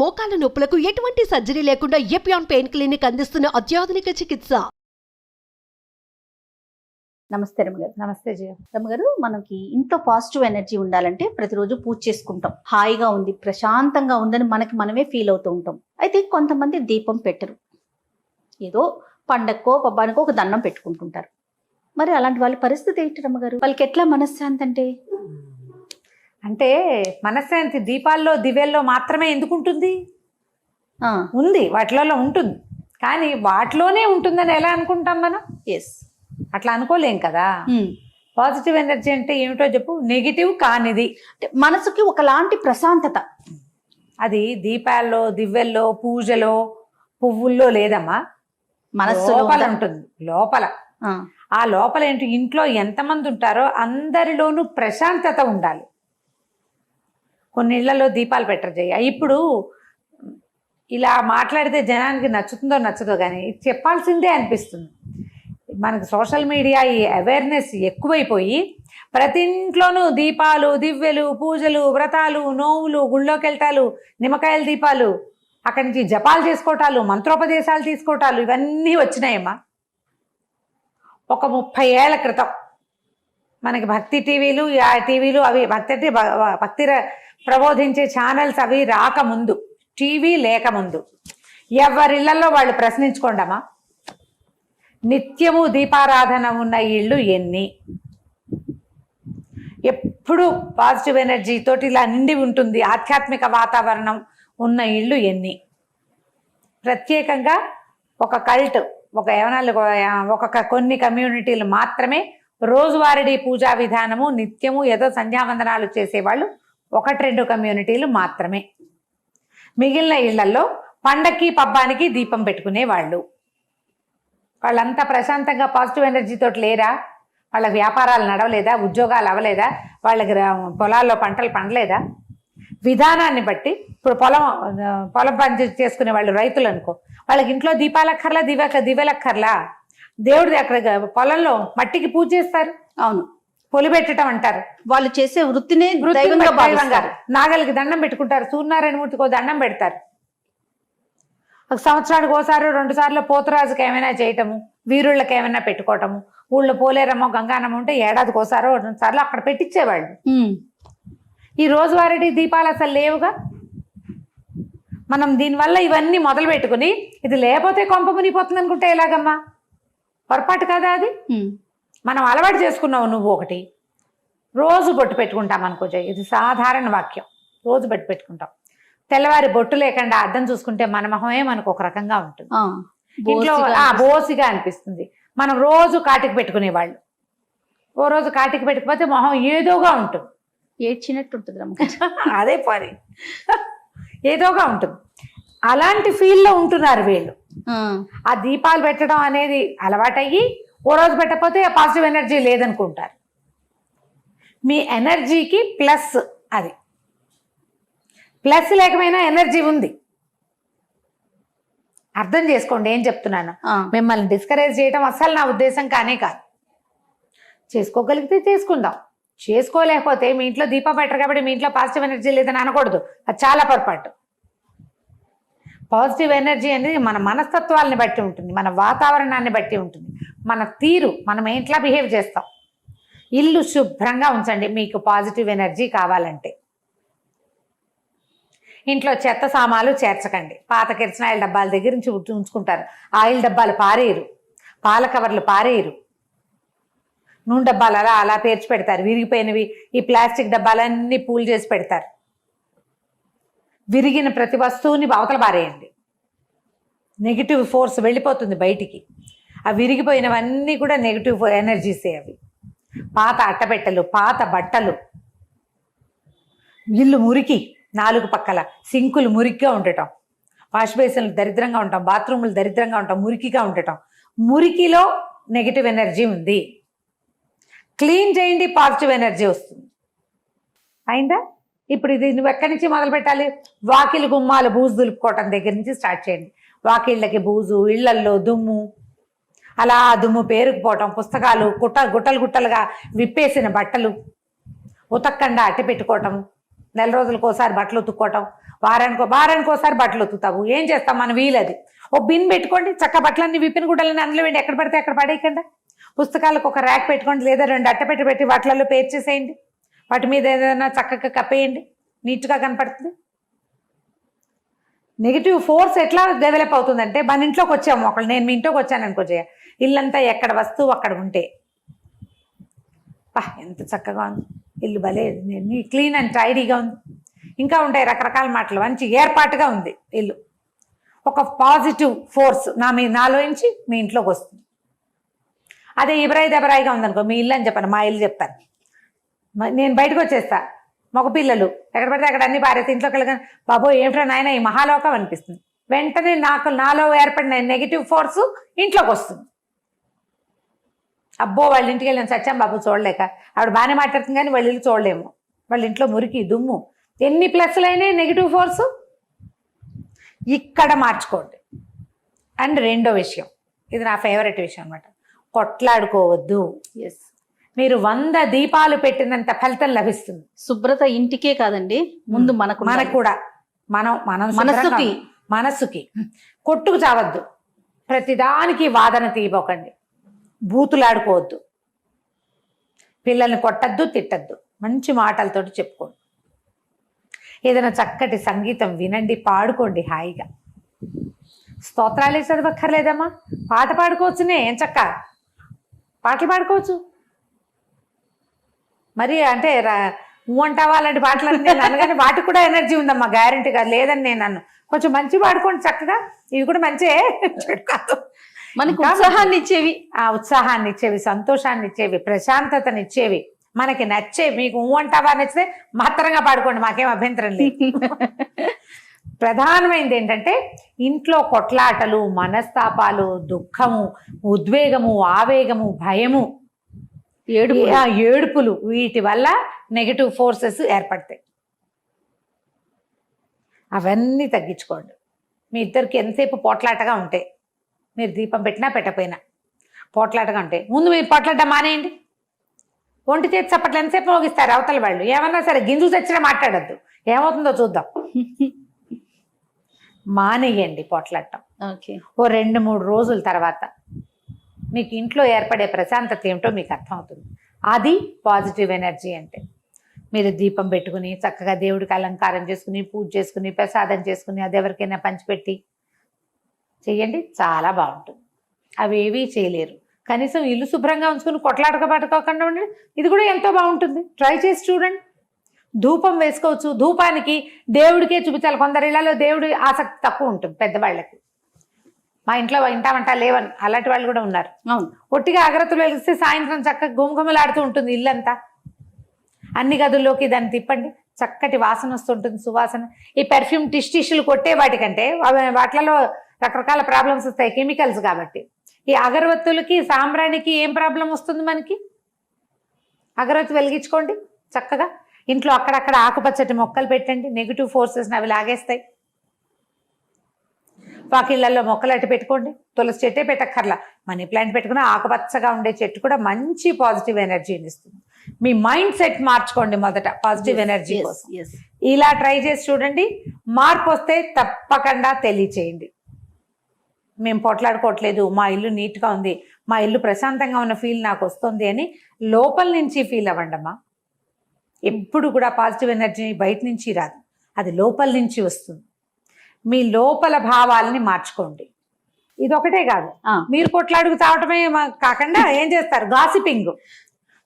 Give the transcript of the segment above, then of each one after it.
మోకాల నొప్పులకు ఎటువంటి సర్జరీ లేకుండా ఎపియాన్ పెయిన్ క్లినిక్ అందిస్తున్న అత్యాధునిక చికిత్స. నమస్తే రమ్మగారు. నమస్తే జయ. రమ్మగారు, మనకి ఇంట్లో పాజిటివ్ ఎనర్జీ ఉండాలంటే ప్రతిరోజు పూజ చేసుకుంటాం. హాయిగా ఉంది, ప్రశాంతంగా ఉందని మనకి మనమే ఫీల్ అవుతూ ఉంటాం. అయితే కొంతమంది దీపం పెట్టరు, ఏదో పండక్కో పబ్బానికో ఒక దండం పెట్టుకుంటుంటారు. మరి అలాంటి వాళ్ళ పరిస్థితి ఏంటి రమ్మగారు? వాళ్ళకి ఎట్లా మనశ్శాంతి అంటే మనశ్శాంతి దీపాల్లో దివ్యల్లో మాత్రమే ఎందుకు ఉంటుంది? ఉంది, వాటిలో ఉంటుంది, కానీ వాటిలోనే ఉంటుందని ఎలా అనుకుంటాం మనం? ఎస్, అట్లా అనుకోలేం కదా. పాజిటివ్ ఎనర్జీ అంటే ఏమిటో చెప్పు. నెగిటివ్ కానిది, మనసుకి ఒకలాంటి ప్రశాంతత. అది దీపాల్లో దివ్యల్లో పూజలో పువ్వుల్లో లేదమ్మా, మనస్సు లోపల ఉంటుంది. లోపల ఆ లోపల ఏంటి, ఇంట్లో ఎంతమంది ఉంటారో అందరిలోనూ ప్రశాంతత ఉండాలి. కొన్ని ఇళ్లలో దీపాలు పెట్టరు జయ. ఇప్పుడు ఇలా మాట్లాడితే జనానికి నచ్చుతుందో నచ్చదో కానీ చెప్పాల్సిందే అనిపిస్తుంది. మనకి సోషల్ మీడియా ఈ అవేర్నెస్ ఎక్కువైపోయి ప్రతి ఇంట్లోనూ దీపాలు దివ్యలు పూజలు వ్రతాలు నోవులు గుళ్ళోకి వెళ్తాలు నిమ్మకాయల దీపాలు అక్కడి నుంచి జపాలు చేసుకోవటాలు మంత్రోపదేశాలు తీసుకోవటాలు ఇవన్నీ వచ్చినాయమ్మా. ఒక 30 ఏళ్ల క్రితం మనకి భక్తి టీవీలు ఆ టీవీలు అవి భక్తి ప్రబోధించే ఛానల్స్ అవి రాకముందు, టీవీ లేకముందు ఎవరిళ్లలో వాళ్ళు ప్రశ్నించుకోండమ్మా, నిత్యము దీపారాధన ఉన్న ఇళ్ళు ఎన్ని? ఎప్పుడు పాజిటివ్ ఎనర్జీ తోటి ఇలా నిండి ఉంటుంది ఆధ్యాత్మిక వాతావరణం ఉన్న ఇళ్ళు ఎన్ని? ప్రత్యేకంగా ఒక కల్ట్, కొన్ని కమ్యూనిటీలు మాత్రమే రోజువారీ పూజా విధానము నిత్యము ఏదో సంధ్యావందనాలు చేసేవాళ్ళు 1-2 కమ్యూనిటీలు మాత్రమే. మిగిలిన ఇళ్లలో పండక్కి పబ్బానికి దీపం పెట్టుకునే వాళ్ళంతా ప్రశాంతంగా పాజిటివ్ ఎనర్జీ తోటి లేరా? వాళ్ళ వ్యాపారాలు నడవలేదా? ఉద్యోగాలు అవ్వలేదా? వాళ్ళకి పొలాల్లో పంటలు పండలేదా? విధానాన్ని బట్టి ఇప్పుడు పొలం పని చేసుకునే వాళ్ళు రైతులు అనుకో, వాళ్ళకి ఇంట్లో దీపాలక్కర్లా దివ్యలక్కర్లా, దేవుడి అక్కడ పొలంలో మట్టికి పూజ చేస్తారు. అవును, పొలిపెట్టడం అంటారు. వాళ్ళు చేసే వృత్తినే నాగలికి దండం పెట్టుకుంటారు, సూర్యనారాయణ మూర్తికి దండం పెడతారు. ఒక సంవత్సరానికి ఓసారి 2 సార్లు పోతురాజుకి ఏమైనా చేయటము, వీరుళ్ళకి ఏమైనా పెట్టుకోవటము, ఊళ్ళో పోలేరమ్మో గంగానమ్మ ఉంటే ఏడాదికి ఓసారో 2 సార్లు అక్కడ పెట్టించేవాళ్ళు. ఈ రోజువారీ దీపాలు అసలు లేవుగా. మనం దీనివల్ల ఇవన్నీ మొదలు పెట్టుకుని ఇది లేకపోతే కొంప మునిగిపోతుంది అనుకుంటే ఎలాగమ్మా? పొరపాటు కదా అది. మనం అలవాటు చేసుకున్నావు. నువ్వు ఒకటి రోజు బొట్టు పెట్టుకుంటాం అనుకో జయ, ఇది సాధారణ వాక్యం. రోజు బొట్టు పెట్టుకుంటాం. తెల్లవారి బొట్టు లేకుండా అద్దం చూసుకుంటే మన మొహమే మనకు ఒక రకంగా ఉంటుంది, ఇంట్లో బోసిగా అనిపిస్తుంది. మనం రోజు కాటికి పెట్టుకునేవాళ్ళు, ఓ రోజు కాటికి పెట్టకపోతే మొహం ఏదోగా ఉంటుంది, ఏడ్చినట్టు ఉంటుంది. అదే పని, ఏదోగా ఉంటుంది. అలాంటి ఫీల్లో ఉంటున్నారు వీళ్ళు. ఆ దీపాలు పెట్టడం అనేది అలవాటయ్యి ఓ రోజు పెట్టకపోతే పాజిటివ్ ఎనర్జీ లేదనుకుంటారు. మీ ఎనర్జీకి ప్లస్, అది ప్లస్ లేకపోయినా ఎనర్జీ ఉంది. అర్థం చేసుకోండి ఏం చెప్తున్నాను. మిమ్మల్ని డిస్కరేజ్ చేయడం అస్సలు నా ఉద్దేశం కానే కాదు. చేసుకోగలిగితే చేసుకుందాం, చేసుకోలేకపోతే మీ ఇంట్లో దీపం పెట్టరు కాబట్టి మీ ఇంట్లో పాజిటివ్ ఎనర్జీ లేదని అనకూడదు, అది చాలా పొరపాటు. పాజిటివ్ ఎనర్జీ అనేది మన మనస్తత్వాలని బట్టి ఉంటుంది, మన వాతావరణాన్ని బట్టి ఉంటుంది, మన తీరు, మనం ఎట్లా బిహేవ్ చేస్తాం. ఇల్లు శుభ్రంగా ఉంచండి మీకు పాజిటివ్ ఎనర్జీ కావాలంటే. ఇంట్లో చెత్త సామాన్లు చేర్చకండి. పాత కిరసనాయిల డబ్బాల దగ్గర నుంచి ఉంచుకుంటారు, ఆయిల్ డబ్బాలు పారేయరు, పాల కవర్లు పారేయరు, నూనె డబ్బాలు అలా పేర్చి పెడతారు. విరిగిపోయినవి ఈ ప్లాస్టిక్ డబ్బాలన్నీ పూలు చేసి పెడతారు. విరిగిన ప్రతి వస్తువుని అవతల పారేయండి, నెగిటివ్ ఫోర్స్ వెళ్ళిపోతుంది బయటికి. ఆ విరిగిపోయినవన్నీ కూడా నెగిటివ్ ఎనర్జీసే అవి. పాత అట్టపెట్టెలు, పాత బట్టలు, ఇల్లు మురికి, 4 పక్కల సింకులు మురికిగా ఉండటం, వాష్ బేసిన్లు దరిద్రంగా ఉంటాం, బాత్రూములు దరిద్రంగా ఉంటాం, మురికిగా ఉండటం. మురికిలో నెగిటివ్ ఎనర్జీ ఉంది. క్లీన్ చేయండి, పాజిటివ్ ఎనర్జీ వస్తుంది. అయిందా? ఇప్పుడు ఇది నువ్వు ఎక్కడి నుంచి మొదలు పెట్టాలి? వాకిలి గుమ్మాలు బూజు దులుపుకోవటం దగ్గర నుంచి స్టార్ట్ చేయండి. వాకిళ్ళకి బూజు, ఇళ్లల్లో దుమ్ము, అలా దుమ్ము పేరుకుపోవటం, పుస్తకాలు గుట్టలుగా విప్పేసిన బట్టలు ఉతక్కండా అట్టి పెట్టుకోవటం, నెల రోజులకు ఒకసారి బట్టలు ఉతుక్కోవటం, వారానికి ఒకసారి బట్టలు ఉతుకుతావు, ఏం చేస్తాం మన వీలది. ఓ బిన్ పెట్టుకోండి, చక్క బట్టలన్నీ విప్పిన గుడ్డలన్నీ అందులో వెండి ఎక్కడ పడితే అక్కడ పడేయకుండా. పుస్తకాలకు ఒక ర్యాక్ పెట్టుకోండి, లేదా 2 అట్టపెట్టి పెట్టి వాటిలలో పేర్చేసేయండి, వాటి మీద ఏదైనా చక్కగా కప్పేయండి, నీట్గా కనపడుతుంది. నెగిటివ్ ఫోర్స్ ఎట్లా డెవలప్ అవుతుందంటే, మన ఇంట్లోకి వచ్చాము ఒకళ్ళు, నేను మీ ఇంట్లోకి వచ్చాను అనుకో జయ, ఇల్లంతా ఎక్కడ వస్తువు అక్కడ ఉంటే, ఎంత చక్కగా ఉంది ఇల్లు, భలే క్లీన్ అండ్ టైడీగా ఉంది, ఇంకా ఉంటాయి రకరకాల మాటలు, మంచి ఏర్పాటుగా ఉంది ఇల్లు. ఒక పాజిటివ్ ఫోర్స్ నాలోంచి మీ ఇంట్లోకి వస్తుంది. అదే దబరాయిగా ఉందనుకో మీ ఇల్లు అని చెప్పాను, మా ఇల్లు చెప్తాను, నేను బయటకు వచ్చేస్తా, మగ పిల్లలు ఎక్కడ పడితే అక్కడ అన్ని పారేసి ఇంట్లోకి వెళ్ళగానే బాబో ఏమిటో నాయన ఈ మహాలోకం అనిపిస్తుంది. వెంటనే నాలో ఏర్పడిన నెగిటివ్ ఫోర్స్ ఇంట్లోకి వస్తుంది. అబ్బో వాళ్ళ ఇంటికి వెళ్ళాను సత్యం బాబు చూడలేక, ఆవిడ బాగానే మాట్లాడుతుంది కానీ వాళ్ళ ఇల్లు చూడలేము, వాళ్ళ ఇంట్లో మురికి దుమ్ము, ఎన్ని ప్లస్లైనా నెగిటివ్ ఫోర్సు ఇక్కడ మార్చుకోండి. అండ్ రెండో విషయం, ఇది నా ఫేవరెట్ విషయం అనమాట, కొట్లాడుకోవద్దు. ఎస్, మీరు 100 దీపాలు పెట్టినంత ఫలితం లభిస్తుంది. శుభ్రత ఇంటికే కాదండి, ముందు మనకు కూడా మనస్సుకి కొట్టుకు చావద్దు, ప్రతిదానికి వాదన తీయబోకండి, బూతులాడుకోవద్దు, పిల్లల్ని కొట్టద్దు తిట్టద్దు, మంచి మాటలతోటి చెప్పుకోండి, ఏదైనా చక్కటి సంగీతం వినండి, పాడుకోండి హాయిగా. స్తోత్రాలే చదవక్కర్లేదమ్మా, పాట పాడుకోవచ్చునే, ఏం చక్క పాటలు పాడుకోవచ్చు. మరి అంటే అంటావా అలాంటి పాటలు నేను అనగానే వాటికి కూడా ఎనర్జీ ఉందమ్మా, గ్యారంటీ కాదు లేదని నేను అన్ను. కొంచెం మంచి పాడుకోండి చక్కగా, ఇవి కూడా మంచే కాదు, మనకి ఉత్సాహాన్ని ఇచ్చేవి, ఉత్సాహాన్ని ఇచ్చేవి, సంతోషాన్ని ఇచ్చేవి, ప్రశాంతతని ఇచ్చేవి, మనకి నచ్చే. మీకు అంటావా నచ్చితే మాత్రంగా పాడుకోండి, మాకేం అభ్యంతరం లేదు. ప్రధానమైనది ఏంటంటే ఇంట్లో కొట్లాటలు, మనస్తాపాలు, దుఃఖము, ఉద్వేగము, ఆవేగము, భయము, ఏడుపులు, వీటి వల్ల నెగిటివ్ ఫోర్సెస్ ఏర్పడతాయి. అవన్నీ తగ్గించుకోండి. మీ ఇద్దరికి ఎంతసేపు పోట్లాటగా ఉంటే, మీరు దీపం పెట్టినా పెట్టకపోయినా పోట్లాటగా ఉంటే, ముందు మీరు పోట్లాడడం మానేయండి. ఒంటి చేతి చప్పట్లు ఎంతసేపు మోగిస్తారు అవతల వాళ్ళు, ఏమన్నా సరే గింజలు తెచ్చినా మాట్లాడద్దు, ఏమవుతుందో చూద్దాం. మానేయండి పోట్లాడటం. ఓకే, ఓ 2-3 రోజుల తర్వాత మీకు ఇంట్లో ఏర్పడే ప్రశాంతత ఏమిటో మీకు అర్థమవుతుంది. అది పాజిటివ్ ఎనర్జీ అంటే. మీరు దీపం పెట్టుకుని చక్కగా దేవుడికి అలంకారం చేసుకుని, పూజ చేసుకుని, ప్రసాదం చేసుకుని, అది ఎవరికైనా పంచిపెట్టి చెయ్యండి, చాలా బాగుంటుంది. అవేవీ చేయలేరు, కనీసం ఇల్లు శుభ్రంగా ఉంచుకుని పట్టుకోకుండా ఉండండి, ఇది కూడా ఎంతో బాగుంటుంది. ట్రై చేసి చూడండి. ధూపం వేసుకోవచ్చు, ధూపానికి దేవుడికే చూపించాలి. కొందరు ఇళ్లలో దేవుడి ఆసక్తి తక్కువ ఉంటుంది పెద్దవాళ్ళకి, మా ఇంట్లో ఇంటా లేవని అలాంటి వాళ్ళు కూడా ఉన్నారు. అవును, ఒట్టిగా అగరత్తులు వెలిగిస్తే సాయంత్రం చక్కగా గుమగుమలాడుతూ ఉంటుంది ఇల్లంతా. అన్ని గదుల్లోకి దాన్ని తిప్పండి, చక్కటి వాసన వస్తుంటుంది, సువాసన. ఈ పెర్ఫ్యూమ్ టిష్యూలు కొట్టే వాటికంటే వాటిలలో రకరకాల ప్రాబ్లమ్స్ వస్తాయి, కెమికల్స్ కాబట్టి. ఈ అగరవత్తులకి సాంబ్రానికి ఏం ప్రాబ్లం వస్తుంది మనకి? అగరవత్తి వెలిగించుకోండి చక్కగా. ఇంట్లో అక్కడక్కడ ఆకుపచ్చటి మొక్కలు పెట్టండి, నెగిటివ్ ఫోర్సెస్ని అవి లాగేస్తాయి. వాకిళ్ళల్లో మొక్కలు అట్టి పెట్టుకోండి, తులసి చెట్టే పెట్టక్కర్లా, మనీ ప్లాంట్ పెట్టుకున్న ఆకుపచ్చగా ఉండే చెట్టు కూడా మంచి పాజిటివ్ ఎనర్జీని ఇస్తుంది. మీ మైండ్ సెట్ మార్చుకోండి మొదట పాజిటివ్ ఎనర్జీ కోసం. ఇలా ట్రై చేసి చూడండి, మార్పు వస్తే తప్పకుండా తెలియచేయండి. మేము పోట్లాడుకోవట్లేదు, మా ఇల్లు నీట్గా ఉంది, మా ఇల్లు ప్రశాంతంగా ఉన్న ఫీల్ నాకు వస్తుంది అని లోపల నుంచి ఫీల్ అవ్వండమ్మా. ఎప్పుడు కూడా పాజిటివ్ ఎనర్జీ బయట నుంచి రాదు, అది లోపల నుంచి వస్తుంది. మీ లోపల భావాలని మార్చుకోండి. ఇదొకటే కాదు, మీరు కొట్లాడుకు తావటమే కాకుండా ఏం చేస్తారు, గాసిపింగ్.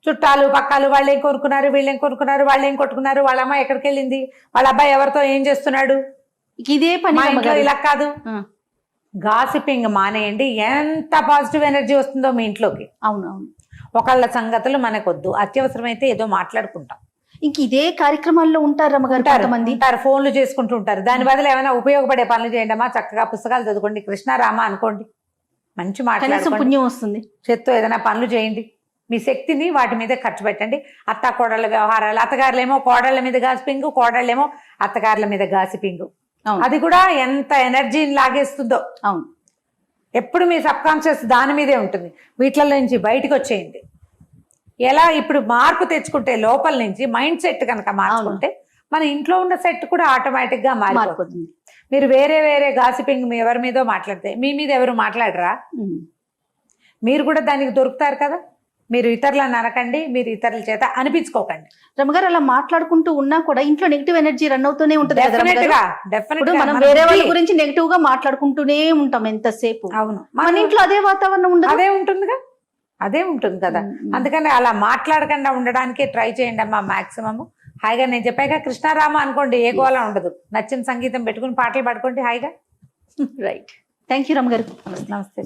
చుట్టాలు పక్కాలు వాళ్ళు ఏం కొనుక్కున్నారు, వీళ్ళు ఏం కొనుక్కున్నారు, వాళ్ళు ఏం కొట్టుకున్నారు, వాళ్ళ అమ్మాయి ఎక్కడికి వెళ్ళింది, వాళ్ళ అబ్బాయి ఎవరితో ఏం చేస్తున్నాడు, ఇదే పని ఇలా కాదు. గాసిపింగ్ మానేయండి, ఎంత పాజిటివ్ ఎనర్జీ వస్తుందో మీ ఇంట్లోకి. అవునవును, ఒకళ్ళ సంగతులు మనకొద్దు, అత్యవసరమైతే ఏదో మాట్లాడుకుంటాం. ఇంక ఇదే కార్యక్రమాల్లో ఉంటారు రమ్మగారు, కొంతమంది ఫోన్లు చేసుకుంటూ ఉంటారు. దాని బదులు ఏమైనా ఉపయోగపడే పనులు చేయండి అమ్మా. చక్కగా పుస్తకాలు చదువుకోండి, కృష్ణారామ అనుకోండి, మంచి మాట్లాడుకోండి, పుణ్యం వస్తుంది. చేత్తో ఏదైనా పనులు చేయండి, మీ శక్తిని వాటి మీద ఖర్చు పెట్టండి. అత్త కోడళ్ళ వ్యవహారాలు, అత్తగారులేమో కోడళ్ళ మీద గాసిపింగు, కోడళ్ళేమో అత్తగారుల మీద గాసిపింగు, అది కూడా ఎంత ఎనర్జీని లాగేస్తుందో. అవును, ఎప్పుడు మీ సబ్ కాన్షియస్ దాని మీదే ఉంటుంది. వీటిల్లో నుంచి బయటకు వచ్చేయండి. ఎలా ఇప్పుడు మార్పు తెచ్చుకుంటే లోపల నుంచి మైండ్ సెట్ కనుక మార్చుకుంటే మన ఇంట్లో ఉన్న సెట్ కూడా ఆటోమేటిక్ గా మారిపోతుంది. మారిపోతుంది. మీరు వేరే వేరే గాసిపింగ్ ఎవరి మీదో మాట్లాడితే మీ మీద ఎవరు మాట్లాడరా? మీరు కూడా దానికి దొరుకుతారు కదా. మీరు ఇతరులను అనకండి, మీరు ఇతరుల చేత అనిపించుకోకండి. రమగారు అలా మాట్లాడుకుంటూ ఉన్నా కూడా ఇంట్లో నెగిటివ్ ఎనర్జీ రన్ అవుతూనే ఉంటుంది కదా డెఫినెట్ రమగారు? గా ఇప్పుడు డెఫినెట్ గా మనం వేరే వాళ్ళ గురించి నెగిటివ్ గా మాట్లాడుకుంటూనే ఉంటాం ఎంతసేపు. అవును, మన ఇంట్లో అదే వాతావరణం ఉండదు. అదే ఉంటుందిగా, అదే ఉంటుంది కదా. అందుకని అలా మాట్లాడకుండా ఉండడానికే ట్రై చేయండి అమ్మా మాక్సిమం. హాయిగా నేను చెప్పాక కృష్ణారామ అనుకోండి, ఏ గోళ ఉండదు. నచ్చిన సంగీతం పెట్టుకుని పాటలు పాడుకోండి హాయిగా. రైట్. థ్యాంక్ యూ రమగారు. నమస్తే.